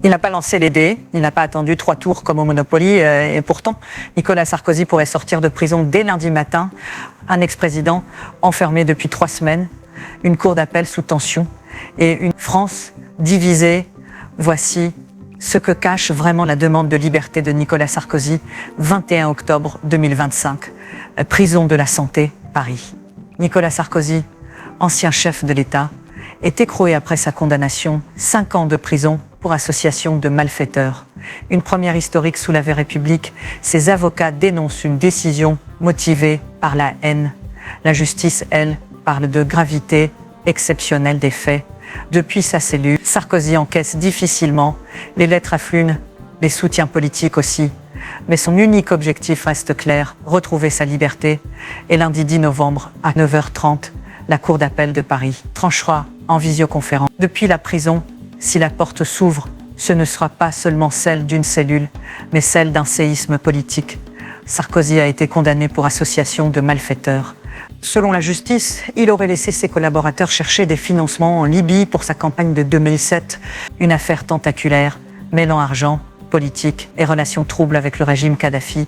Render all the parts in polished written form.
Il n'a pas lancé les dés, il n'a pas attendu 3 tours comme au Monopoly, et pourtant, Nicolas Sarkozy pourrait sortir de prison dès lundi matin. Un ex-président enfermé depuis 3 semaines, une cour d'appel sous tension et une France divisée. Voici ce que cache vraiment la demande de liberté de Nicolas Sarkozy, 21 octobre 2025, prison de la Santé, Paris. Nicolas Sarkozy, ancien chef de l'État, est écroué après sa condamnation, 5 ans de prison pour association de malfaiteurs. Une première historique sous la République, ses avocats dénoncent une décision motivée par la haine. La justice, elle, parle de gravité exceptionnelle des faits. Depuis sa cellule, Sarkozy encaisse difficilement, les lettres affluent, les soutiens politiques aussi. Mais son unique objectif reste clair, retrouver sa liberté. Et lundi 10 novembre, à 9h30, la Cour d'appel de Paris tranchera en visioconférence. Depuis la prison, si la porte s'ouvre, ce ne sera pas seulement celle d'une cellule, mais celle d'un séisme politique. Sarkozy a été condamné pour association de malfaiteurs. Selon la justice, il aurait laissé ses collaborateurs chercher des financements en Libye pour sa campagne de 2007. Une affaire tentaculaire, mêlant argent, politique et relations troubles avec le régime Kadhafi.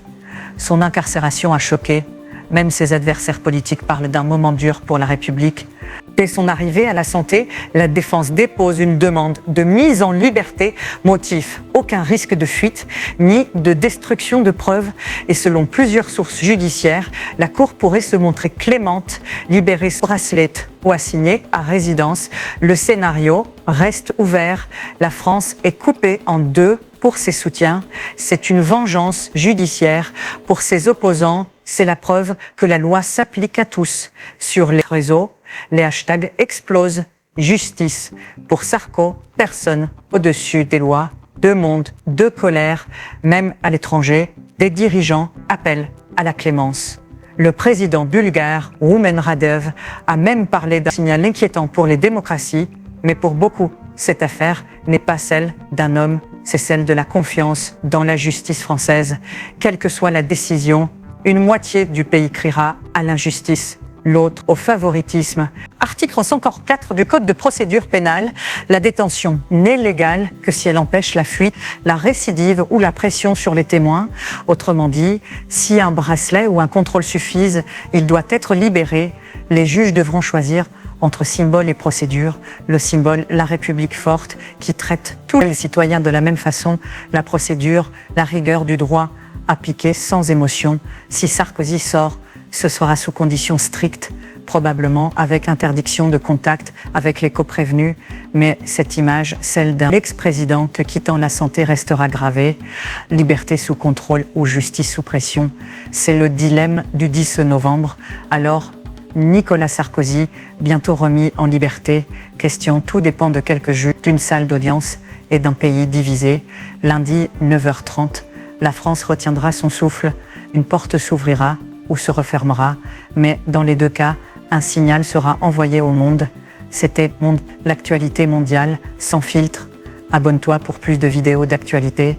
Son incarcération a choqué. Même ses adversaires politiques parlent d'un moment dur pour la République. Dès son arrivée à la Santé, la défense dépose une demande de mise en liberté, motif aucun risque de fuite ni de destruction de preuves. Et selon plusieurs sources judiciaires, la Cour pourrait se montrer clémente, libérer son bracelet ou assigner à résidence. Le scénario reste ouvert. La France est coupée en deux pour ses soutiens. C'est une vengeance judiciaire pour ses opposants. C'est la preuve que la loi s'applique à tous. Sur les réseaux, les hashtags explosent. Justice. Pour Sarko, personne au-dessus des lois. De monde, de colère, même à l'étranger, des dirigeants appellent à la clémence. Le président bulgare, Rumen Radev, a même parlé d'un signal inquiétant pour les démocraties, mais pour beaucoup, cette affaire n'est pas celle d'un homme, c'est celle de la confiance dans la justice française. Quelle que soit la décision, une moitié du pays criera à l'injustice, l'autre au favoritisme. Article 144 du Code de procédure pénale, la détention n'est légale que si elle empêche la fuite, la récidive ou la pression sur les témoins. Autrement dit, si un bracelet ou un contrôle suffisent, il doit être libéré. Les juges devront choisir entre symbole et procédure. Le symbole, la République forte, qui traite tous les citoyens de la même façon. La procédure, la rigueur du droit, appliquée sans émotion. Si Sarkozy sort, ce sera sous conditions strictes, probablement avec interdiction de contact avec les coprévenus. Mais cette image, celle d'un ex-président quittant la Santé, restera gravée. Liberté sous contrôle ou justice sous pression, c'est le dilemme du 10 novembre. Alors, Nicolas Sarkozy, bientôt remis en liberté. Question, tout dépend de quelques juges, d'une salle d'audience et d'un pays divisé. Lundi, 9h30, la France retiendra son souffle. Une porte s'ouvrira ou se refermera, mais dans les deux cas, un signal sera envoyé au monde. C'était l'actualité mondiale, sans filtre. Abonne-toi pour plus de vidéos d'actualité.